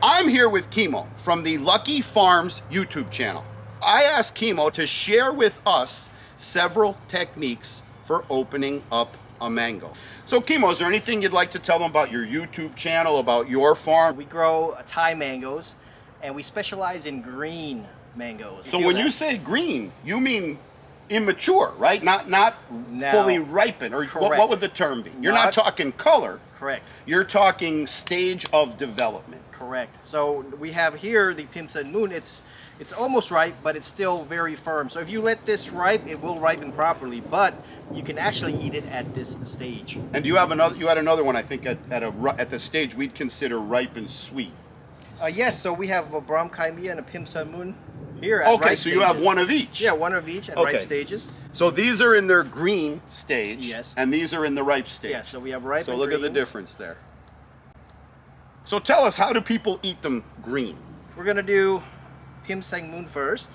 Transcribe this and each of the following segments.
I'm here with Kimo from the Lucky Farms YouTube channel. I asked Kimo to share with us several techniques for opening up a mango. So Kimo, is there anything you'd like to tell them about your YouTube channel, about your farm? We grow Thai mangoes, and we specialize in green mangoes. So when you say green, you mean immature, right? Not No. fully ripened, or what would the term be? You're not talking color. Correct. You're talking stage of development. Correct. So we have here the Pimsan Moon. It's almost ripe, but it's still very firm. So if you let this ripe, it will ripen properly, but you can actually eat it at this stage. And you have another. You had another one, I think, at the stage we'd consider ripe and sweet. Yes. So we have a Brahm Kaimia and a Pimsan Moon here. At Okay, ripe so stages. you have one of each. Yeah, one of each at ripe stages. So these are in their green stage. Yes. And these are in the ripe stage. Yeah. So we have ripe. So and look green. at the difference there. So tell us, how do people eat them green? We're gonna do Pimsan Moon first.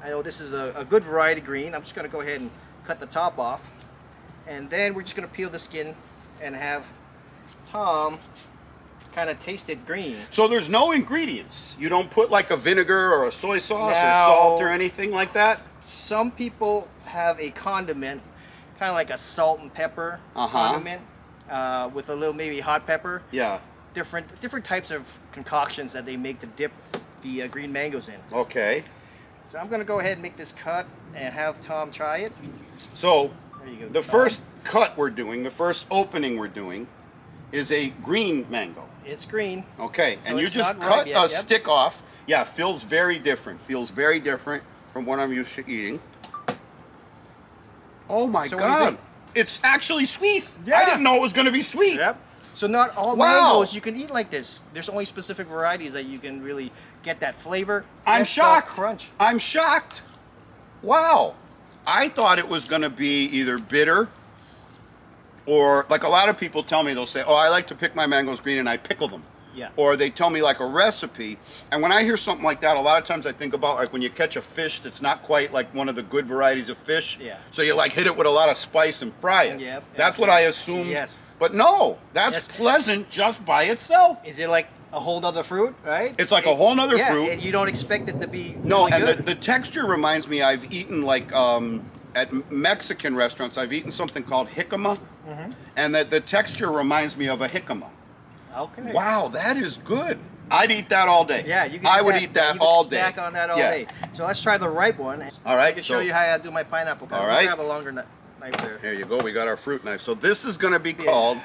I know this is a good variety green. I'm just gonna go ahead and cut the top off, and then we're just gonna peel the skin and have Tom kind of taste it green. So there's no ingredients. You don't put like a vinegar or a soy sauce or Now, salt or anything like that? Some people have a condiment, kind of like a salt and pepper condiment, with a little maybe hot pepper. Yeah. Different types of concoctions that they make to dip the green mangoes in. Okay. So I'm gonna go ahead and make this cut and have Tom try it. So There you go, the Tom. first cut we're doing, the first opening we're doing, is a green mango. It's green. Okay, So and you it's just not ripe cut yet, a yep. stick off. Yeah, feels very different. Feels very different from what I'm used to eating. Oh my So what do you God. think? It's actually sweet. Yeah. I didn't know it was going to be sweet. Yep. So not all Wow. mangoes you can eat like this. There's only specific varieties that you can really get that flavor. I'm Get the shocked. crunch. I'm shocked. Wow. I thought it was going to be either bitter or, like a lot of people tell me, they'll say, oh, I like to pick my mangoes green and I pickle them. Yeah. Or they tell me like a recipe. And when I hear something like that, a lot of times I think about like when you catch a fish that's not quite like one of the good varieties of fish. Yeah. So you like hit it with a lot of spice and fry it. Yep. That's what I assume. Yes. But no, that's Yes. pleasant just by itself. Is it like a whole nother fruit, right? It's like a whole nother yeah, fruit. and you don't expect it to be No, really and good. the texture reminds me, I've eaten like at Mexican restaurants, I've eaten something called jicama, and that the texture reminds me of a jicama. Okay. Wow, that is good. I'd eat that all day. Yeah, you can I would eat that you all can day. Stack on that all Yeah. day. So let's try the ripe one. All right, I can show so- you how I do my pineapple. All We'll right. grab a longer knife there. Here you go, we got our fruit knife. So this is going to be called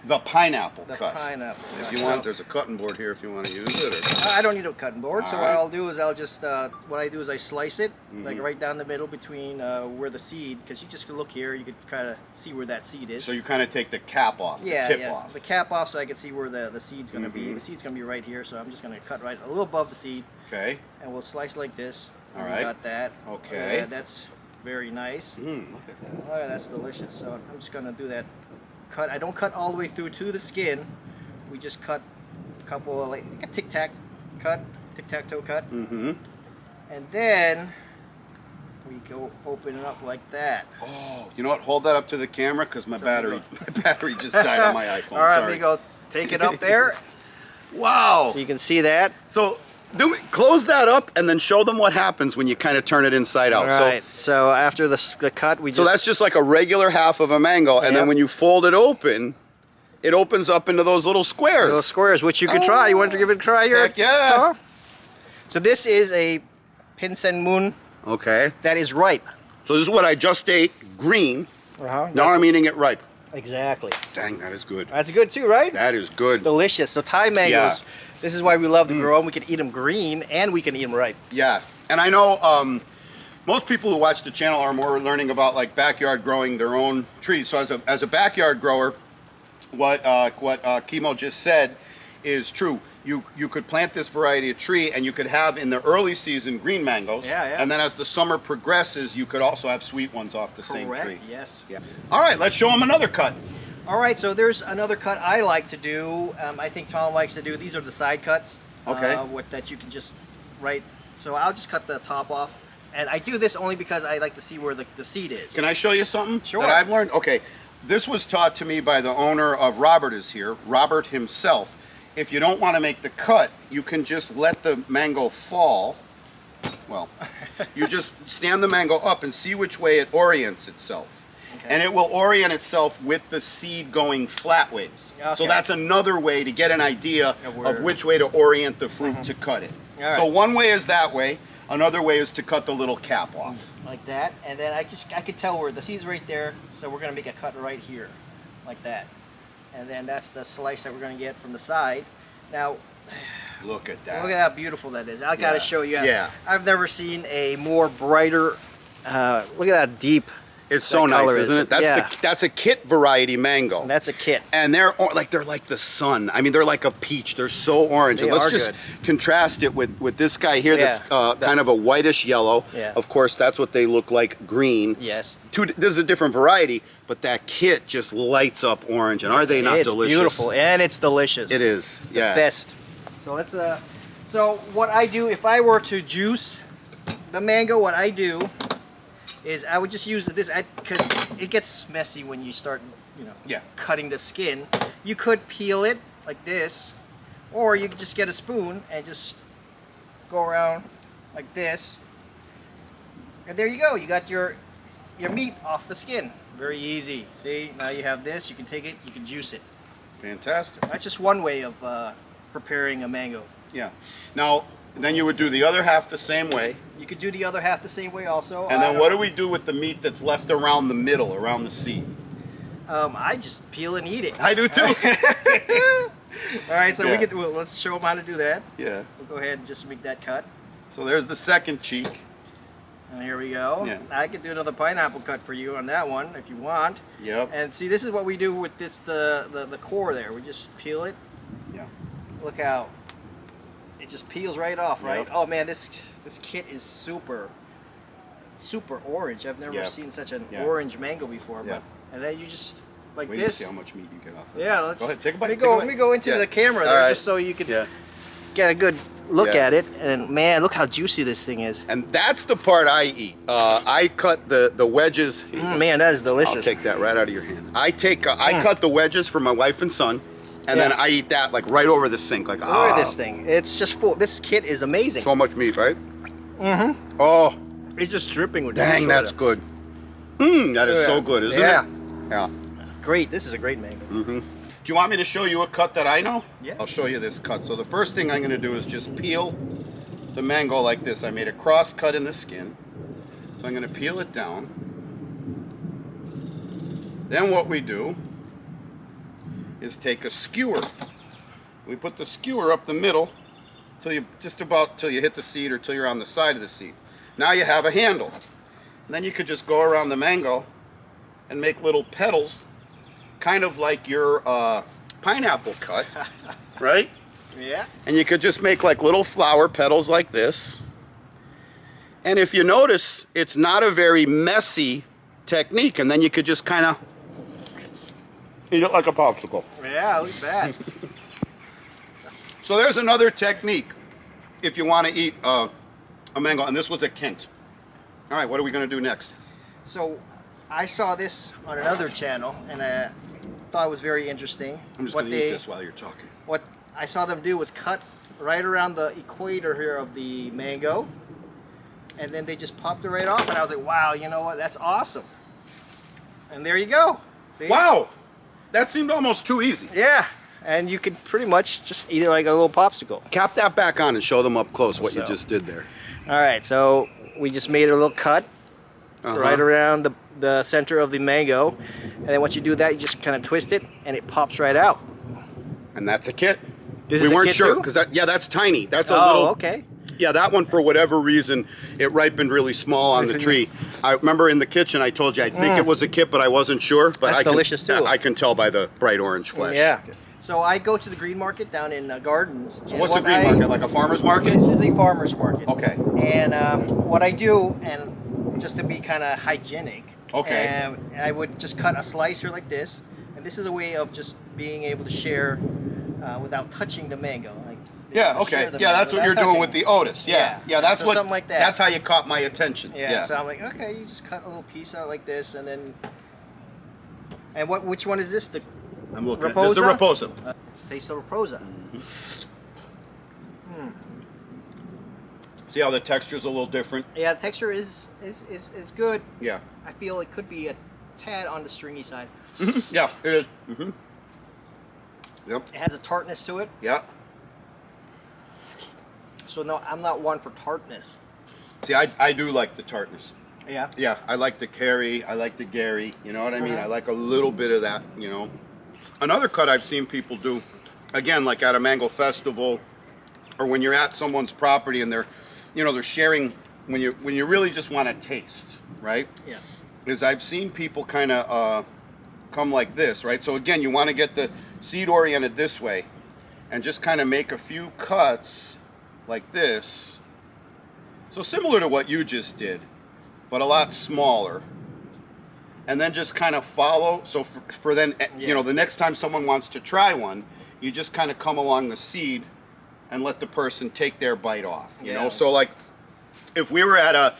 the pineapple The cut. pineapple. If cut. you want, So- there's a cutting board here if you want to use it. Or... I don't need a cutting board, so All what right. I'll do is I'll just what I do is I slice it like right down the middle between where the seed, because you just look here, you could kind of see where that seed is. So you kind of take the cap off, yeah, the tip yeah, off. the cap off, so I can see where the seed's going to be. The seed's going to be right here, so I'm just going to cut right a little above the seed, Okay. and we'll slice like this. All And right. we got that. Okay. Yeah, that's very nice. Look at that. Oh, yeah, that's delicious. So I'm just going to do that cut. I don't cut all the way through to the skin. We just cut a couple of like a tic-tac cut, tic-tac-toe cut. And then we go open it up like that. Oh, you know what? Hold that up to the camera because my battery just died on my iPhone. All right, Sorry. we go take it up there Wow. so you can see that. So close that up and then show them what happens when you kind of turn it inside out. All right. So after the cut, we So just that's just like a regular half of a mango, and then Yep. when you fold it opens up into those little squares. little squares, which you could try. You want to give it a try here? Heck yeah. Tom? So this is a Pimsan Moon Okay. that is ripe. So this is what I just ate, green. Uh-huh. Now I'm eating it ripe. Exactly. Dang, that is good. That's good too, right? That is good. Delicious. So Thai mangoes, Yeah. this is why we love to grow them. We can eat them green and we can eat them ripe. Yeah, and I know most people who watch the channel are more learning about like backyard growing their own trees. So as a backyard grower, what Kimo just said is true. You could plant this variety of tree and you could have in the early season green mangoes. Yeah, yeah. And then as the summer progresses, you could also have sweet ones off the same tree. Yes. Yeah. All right, let's show them another cut. All right, so there's another cut I like to do. I think Tom likes to do. These are the side cuts. Okay. That you can just So I'll just cut the top off. And I do this only because I like to see where the seed is. Can I show you something Sure. that I've learned? Okay, this was taught to me by the owner of Robert is here, Robert himself. if you don't want to make the cut, you can just let the mango fall. Well, you just stand the mango up and see which way it orients itself. Okay. And it will orient itself with the seed going flat ways. Okay. So that's another way to get an idea of which way to orient the fruit to cut it. Right. So one way is that way. Another way is to cut the little cap off. Like that. And then I could tell where the seed's right there. So we're going to make a cut right here. Like that. And then that's the slice that we're going to get from the side. Now, look at that. Look at how beautiful that is. I got to show you. Yeah. I've never seen a more brighter, look at that deep. It's so nice, isn't it? That's a kit variety mango. That's a kit. And they're like the sun. I mean, they're like a peach. They're so orange. And let's just contrast it with this guy here that's kind of a whitish yellow. Yeah. Of course, that's what they look like, green. Yes. This is a different variety, but that kit just lights up orange. And are they not delicious? It's beautiful, and it's delicious. It is, yeah. The best. So let's, so what I do, if I were to juice the mango, what I do is I would just use this, because it gets messy when you start, you know, cutting the skin. You could peel it like this, or you could just get a spoon and just go around like this. And there you go. You got your meat off the skin. Very easy. See, now you have this. You can take it. You can juice it. Fantastic. That's just one way of preparing a mango. Yeah. Now, then you would do the other half the same way. You could do the other half the same way also. And then what do we do with the meat that's left around the middle, around the seed? I just peel and eat it. I do too. All right, so let's show them how to do that. Yeah. We'll go ahead and just make that cut. So there's the second cheek. And here we go. Yeah. I could do another pineapple cut for you on that one if you want. Yep. And see, this is what we do with this the core there. We just peel it. Yeah. Look how it just peels right off, right? Yep. Oh man, this kit is super orange. I've never seen such an orange mango before. Yeah. But, and then you just like Wait this. To see how much meat you get off of Yeah, it. let's go ahead, take a bite. Let me go into the camera there just so you can get a good look at it. And man, look how juicy this thing is. And that's the part I eat. I cut the wedges. Man, that is delicious. I'll take that right out of your hand. I cut the wedges for my wife and son. And then I eat that like right over the sink. Like, look at this thing. It's just full. This kit is amazing. So much meat, right? Mm-hmm. Oh. It's just dripping with dang, that's good. That is so good, isn't it? Yeah. Great. This is a great mango. Mm-hmm. Do you want me to show you a cut that I know? Yeah. I'll show you this cut. So the first thing I'm going to do is just peel the mango like this. I made a cross cut in the skin. So I'm going to peel it down. Then what we do is take a skewer. We put the skewer up the middle till you hit the seed or till you're on the side of the seed. Now you have a handle. And then you could just go around the mango and make little petals, kind of like your pineapple cut, right? Yeah. And you could just make like little flower petals like this. And if you notice, it's not a very messy technique. And then you could just kind of eat it like a popsicle. Yeah, look at that. So there's another technique if you want to eat a mango. And this was a Kent. All right, what are we going to do next? So I saw this on another channel, and I thought it was very interesting. I'm just going to eat this while you're talking. What I saw them do was cut right around the equator here of the mango, and then they just popped it right off, and I was like, wow, you know what? That's awesome. And there you go. See? Wow. That seemed almost too easy. Yeah, and you could pretty much just eat it like a little popsicle. Cap that back on and show them up close what you just did there. All right, so we just made a little cut right around the center of the mango, and then once you do that, you just kind of twist it, and it pops right out. And that's a kit. We weren't sure because that's tiny. That's a little. Okay. Yeah, that one for whatever reason it ripened really small on the tree. I remember in the kitchen I told you I think it was a kit, but I wasn't sure. But that's delicious too. I can tell by the bright orange flesh. Yeah. So I go to the green market down in Gardens. So what's a green market? Like a farmer's market? This is a farmer's market. Okay. And what I do, and just to be kind of hygienic, I would just cut a slice here like this. And this is a way of just being able to share without touching the mango. Like, yeah, okay. Yeah, that's what you're doing with the Otis. Yeah. Yeah, that's so what something like that. That's how you caught my attention. Yeah. So I'm like, okay, you just cut a little piece out like this, and then which one is this? The I'm looking Raposa? at this. The Raposa. Let's taste the Raposa. See how the texture's a little different? Yeah, the texture is good. Yeah. I feel it could be a tad on the stringy side. Yeah, it is. Yep. It has a tartness to it. Yeah. So no, I'm not one for tartness. See, I do like the tartness. Yeah. Yeah, I like the Carrie, I like the Gary, you know what I mean? I like a little bit of that, you know. Another cut I've seen people do, again, like at a mango festival, or when you're at someone's property and they're, you know, they're sharing, when you really just want to taste, right? Yeah. Is I've seen people kind of come like this, right? So again, you want to get the seed oriented this way, and just kind of make a few cuts like this. So similar to what you just did, but a lot smaller. And then just kind of follow. So for then, you know, the next time someone wants to try one, you just kind of come along the seed and let the person take their bite off, you know? So like if we were at a,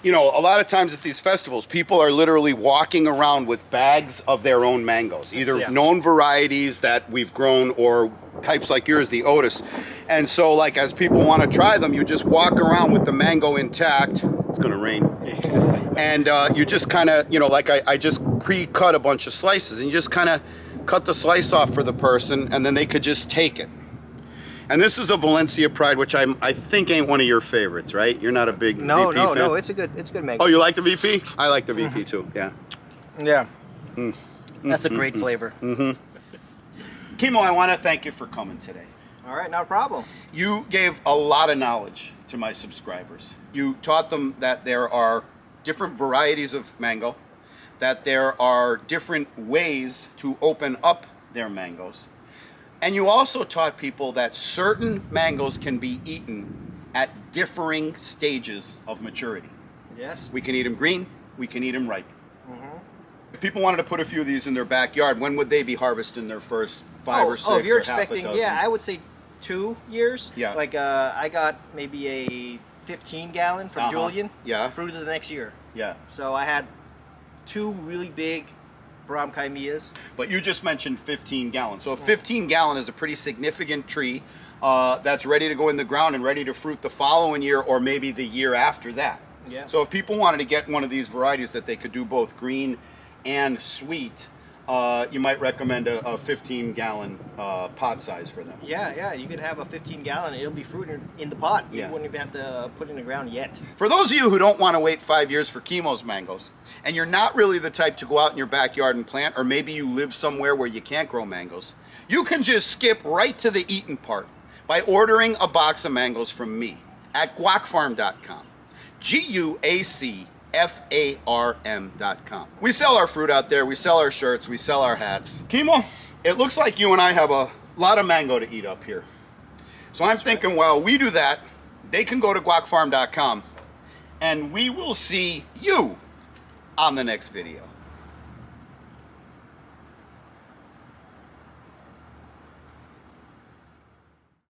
you know, a lot of times at these festivals, people are literally walking around with bags of their own mangoes, either known varieties that we've grown or types like yours, the Otis. And so like as people want to try them, you just walk around with the mango intact. It's going to rain. And you just kind of, you know, like I just pre-cut a bunch of slices, and you just kind of cut the slice off for the person, and then they could just take it. And this is a Valencia Pride, which I think ain't one of your favorites, right? You're not a big VP fan? No, it's a good mango. Oh, you like the VP? I like the VP too, yeah. Yeah. That's a great flavor. Kimo, I want to thank you for coming today. All right, not a problem. You gave a lot of knowledge to my subscribers. You taught them that there are different varieties of mango, that there are different ways to open up their mangoes. And you also taught people that certain mangoes can be eaten at differing stages of maturity. Yes. We can eat them green, we can eat them ripe. If people wanted to put a few of these in their backyard, when would they be harvesting their first 5 or 6 if you're or half a expecting, dozen? I would say 2 years. Yeah. Like I got maybe a 15-gallon from Julian. Yeah. Through to the next year. Yeah. So I had 2 really big Brahmkaimias. But you just mentioned 15 gallons. So a 15 gallon is a pretty significant tree that's ready to go in the ground and ready to fruit the following year or maybe the year after that. Yeah. So if people wanted to get one of these varieties that they could do both green and sweet, you might recommend a 15 gallon pot size for them. Yeah, you could have a 15-gallon. It'll be fruiting in the pot. You Yeah. wouldn't even have to put it in the ground yet. For those of you who don't want to wait 5 years for Kimo's mangoes, and you're not really the type to go out in your backyard and plant, or maybe you live somewhere where you can't grow mangoes, you can just skip right to the eating part by ordering a box of mangoes from me at guacfarm.com. GUACFARM.com. We sell our fruit out there, we sell our shirts, we sell our hats. Kimo, it looks like you and I have a lot of mango to eat up here. So I'm thinking while we do that, they can go to guacfarm.com and we will see you on the next video.